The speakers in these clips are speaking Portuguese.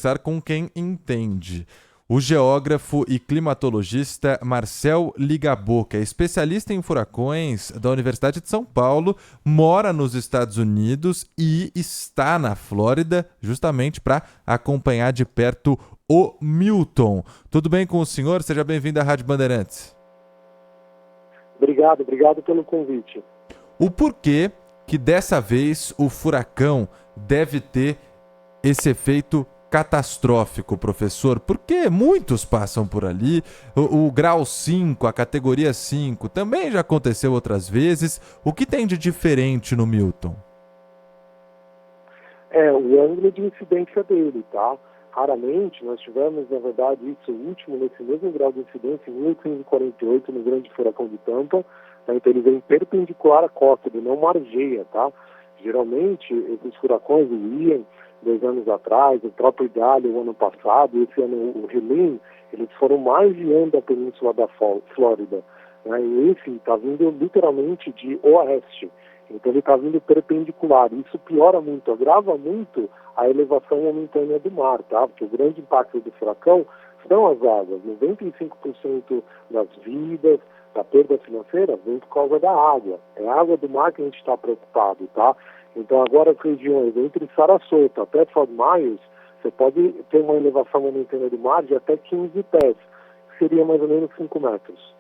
conversar com quem entende. O geógrafo e climatologista Marcel Ligaboca, especialista em furacões da Universidade de São Paulo, mora nos Estados Unidos e está na Flórida justamente para acompanhar de perto o Milton. Tudo bem com o senhor? Seja bem-vindo à Rádio Bandeirantes. Obrigado pelo convite. O porquê que dessa vez o furacão deve ter esse efeito catastrófico, professor? Porque muitos passam por ali. O grau 5, a categoria 5, também já aconteceu outras vezes. O que tem de diferente no Milton? O ângulo de incidência dele, tá? Raramente nós tivemos, na verdade, isso último nesse mesmo grau de incidência em 1548, no grande furacão de Tampa. Tá? Então ele vem perpendicular à costa, ele não margeia, tá? Geralmente, esses furacões, o Ian, 2 anos atrás, o próprio Idalio, o ano passado, esse ano o Helene, eles foram margeando a península da Flórida. Né? E esse está vindo literalmente de oeste. Então ele está vindo perpendicular. Isso piora muito, agrava muito a elevação momentânea do mar, tá? Porque o grande impacto do furacão são as águas. 95% das vidas, da perda financeira, vem por causa da água. É a água do mar que a gente está preocupado, tá? Então agora as regiões entre Sarasota até Fort Myers, você pode ter uma elevação momentânea do mar de até 15 pés, que seria mais ou menos 5 metros.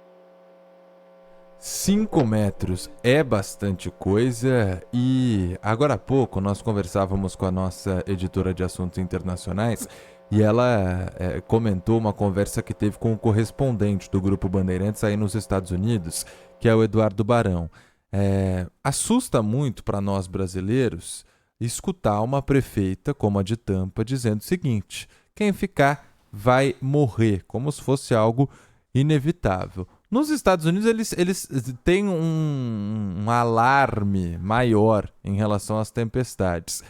5 metros é bastante coisa e agora há pouco nós conversávamos com a nossa editora de assuntos internacionais e ela comentou uma conversa que teve com o correspondente do Grupo Bandeirantes aí nos Estados Unidos, que é o Eduardo Barão. Assusta muito para nós brasileiros escutar uma prefeita como a de Tampa dizendo o seguinte: quem ficar vai morrer, como se fosse algo inevitável. Nos Estados Unidos, eles têm um alarme maior em relação às tempestades.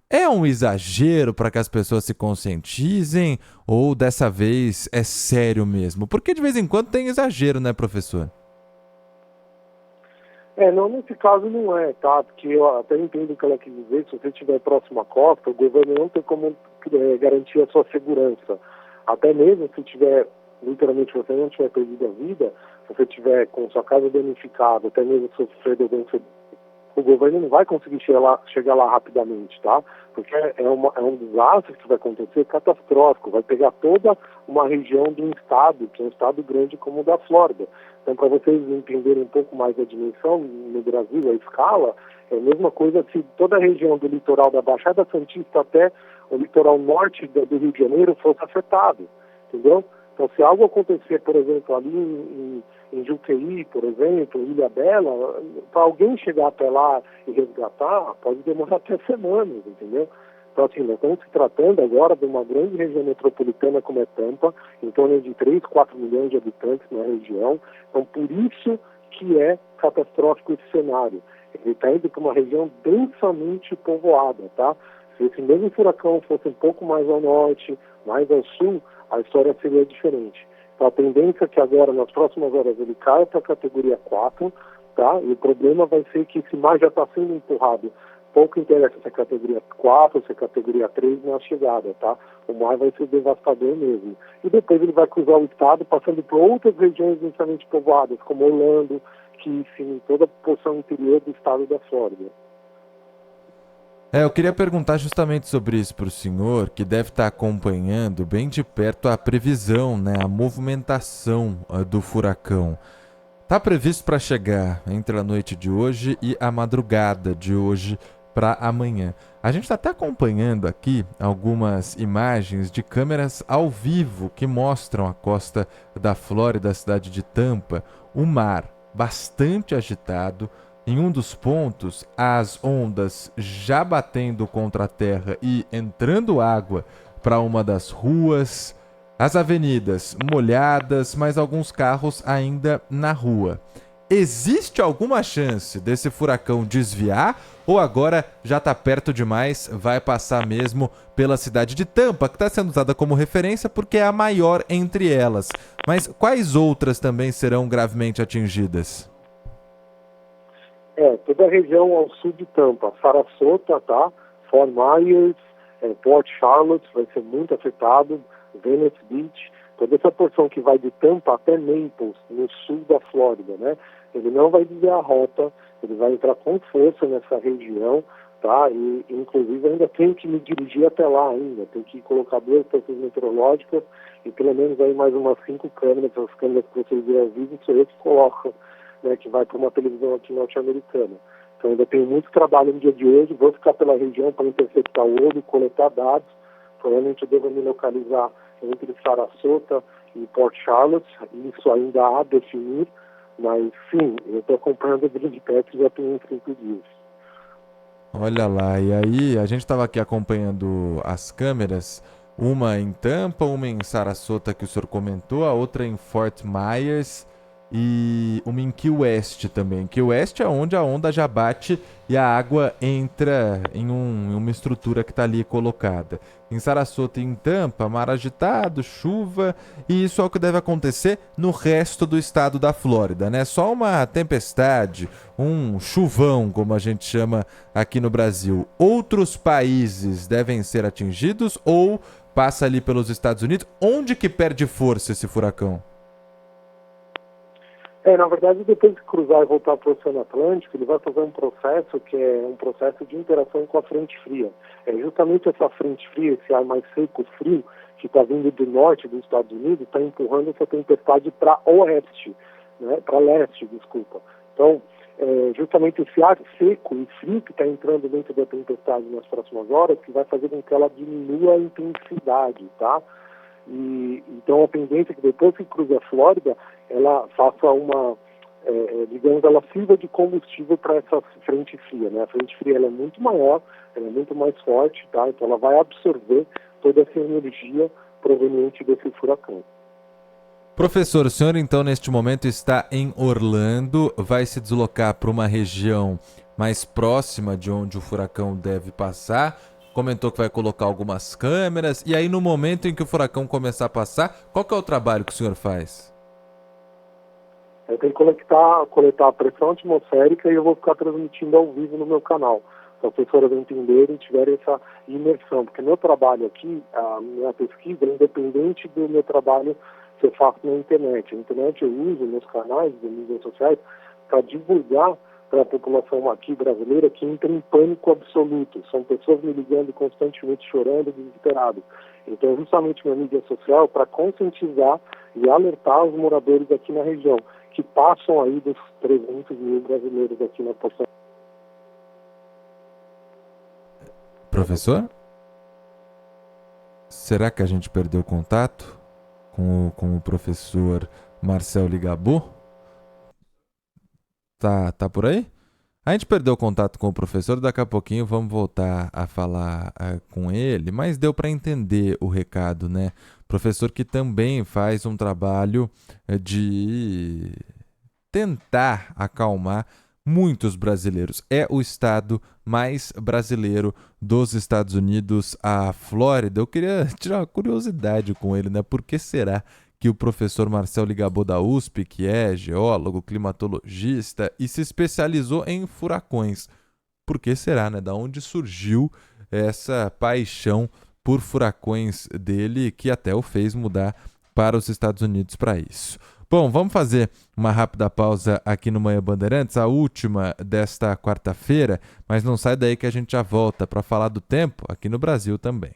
É um exagero para que as pessoas se conscientizem ou dessa vez é sério mesmo? Porque de vez em quando tem exagero, né, professor? Não, nesse caso não é, tá? Porque eu até entendo o que ela quis dizer, se você estiver próximo à costa, o governo não tem como garantir a sua segurança. Até mesmo se tiver, literalmente, você não tiver perdido a vida, se você tiver com sua casa danificada, até mesmo sofrer doença, o governo não vai conseguir chegar lá rapidamente, tá? Porque é um desastre que vai acontecer catastrófico, vai pegar toda uma região de um estado, que é um estado grande como o da Flórida. Então, para vocês entenderem um pouco mais a dimensão, no Brasil, a escala, é a mesma coisa se toda a região do litoral da Baixada Santista até o litoral norte do Rio de Janeiro fosse afetado, entendeu? Então, se algo acontecer, por exemplo, ali em Juqueí, por exemplo, Ilha Bela, para alguém chegar até lá e resgatar, pode demorar até semanas, entendeu? Então, assim, nós estamos se tratando agora de uma grande região metropolitana como é Tampa, em torno de 3, 4 milhões de habitantes na região. Então, por isso que é catastrófico esse cenário. Ele está indo para uma região densamente povoada, tá? Se esse mesmo furacão fosse um pouco mais ao norte, mais ao sul, a história seria diferente. Então, a tendência é que agora, nas próximas horas, ele caia para a categoria 4, tá? E o problema vai ser que esse mar já está sendo empurrado. Pouco interessa se é categoria 4, se é categoria 3 na chegada, tá? O mar vai ser devastador mesmo. E depois ele vai cruzar o estado, passando por outras regiões densamente povoadas, como Orlando, Kissimmee, toda a porção interior do estado da Flórida. Eu queria perguntar justamente sobre isso para o senhor, que deve estar acompanhando bem de perto a previsão, né, a movimentação do furacão. Está previsto para chegar entre a noite de hoje e a madrugada de hoje para amanhã. A gente está até acompanhando aqui algumas imagens de câmeras ao vivo que mostram a costa da Flórida, a cidade de Tampa, o mar bastante agitado. Em um dos pontos, as ondas já batendo contra a terra e entrando água para uma das ruas, as avenidas molhadas, mas alguns carros ainda na rua. Existe alguma chance desse furacão desviar ou agora já está perto demais, vai passar mesmo pela cidade de Tampa, que está sendo usada como referência porque é a maior entre elas? Mas quais outras também serão gravemente atingidas? Toda a região ao sul de Tampa, Sarasota, tá? Fort Myers, Port Charlotte vai ser muito afetado, Venice Beach, toda essa porção que vai de Tampa até Naples, no sul da Flórida, né? Ele não vai desviar a rota, ele vai entrar com força nessa região, tá? E inclusive ainda tenho que me dirigir até lá ainda, tenho que colocar 2 estações meteorológicas e pelo menos aí mais umas 5 câmeras, as câmeras que vocês viram ao vivo, sou eu que coloco, né, que vai para uma televisão aqui norte-americana. Então ainda tenho muito trabalho no dia de hoje, vou ficar pela região para interceptar o olho, coletar dados, provavelmente eu devo me localizar entre Sarasota e Port Charlotte, isso ainda há a definir, mas sim, eu estou acompanhando o de perto já tem uns 5 dias. Olha lá, e aí a gente estava aqui acompanhando as câmeras, uma em Tampa, uma em Sarasota que o senhor comentou, a outra em Fort Myers e uma em Key West também. Key West é onde a onda já bate e a água entra em uma estrutura que está ali colocada. Em Sarasota e em Tampa, mar agitado, chuva, e isso é o que deve acontecer no resto do estado da Flórida, né? Só uma tempestade, um chuvão, como a gente chama aqui no Brasil. Outros países devem ser atingidos ou passa ali pelos Estados Unidos? Onde que perde força esse furacão? Na verdade, depois de cruzar e voltar para o Oceano Atlântico, ele vai fazer um processo que é um processo de interação com a frente fria. É justamente essa frente fria, esse ar mais seco, frio, que está vindo do norte dos Estados Unidos, está empurrando essa tempestade para oeste, né? Para leste, desculpa. Então, justamente esse ar seco e frio que está entrando dentro da tempestade nas próximas horas, que vai fazer com que ela diminua a intensidade, tá? E então a tendência é que depois que cruze a Flórida, ela faça uma, digamos, ela sirva de combustível para essa frente fria, né? A frente fria ela é muito maior, ela é muito mais forte, tá? Então ela vai absorver toda essa energia proveniente desse furacão. Professor, o senhor então neste momento está em Orlando, vai se deslocar para uma região mais próxima de onde o furacão deve passar, comentou que vai colocar algumas câmeras, e aí no momento em que o furacão começar a passar, qual que é o trabalho que o senhor faz? Eu tenho que coletar a pressão atmosférica e eu vou ficar transmitindo ao vivo no meu canal. Para as pessoas entenderem e tiverem essa imersão. Porque meu trabalho aqui, a minha pesquisa, é independente do meu trabalho que eu faço na internet. Na internet eu uso meus canais de mídias sociais para divulgar para a população aqui brasileira que entra em pânico absoluto. São pessoas me ligando constantemente, chorando, desesperadas. Então, justamente minha mídia social para conscientizar e alertar os moradores aqui na região, que passam aí dos 300 mil brasileiros aqui na porção. Professor? Será que a gente perdeu contato com o professor Marcel Ligabu? Tá por aí? A gente perdeu contato com o professor, daqui a pouquinho vamos voltar a falar com ele, mas deu para entender o recado, né? Professor que também faz um trabalho de tentar acalmar muitos brasileiros. É o estado mais brasileiro dos Estados Unidos, a Flórida. Eu queria tirar uma curiosidade com ele, né? Por que será que o professor Marcel Ligabu da USP, que é geólogo, climatologista e se especializou em furacões, por que será, né? Da onde surgiu essa paixão por furacões dele, que até o fez mudar para os Estados Unidos para isso? Bom, vamos fazer uma rápida pausa aqui no Manhã Bandeirantes, a última desta quarta-feira, mas não sai daí que a gente já volta para falar do tempo aqui no Brasil também.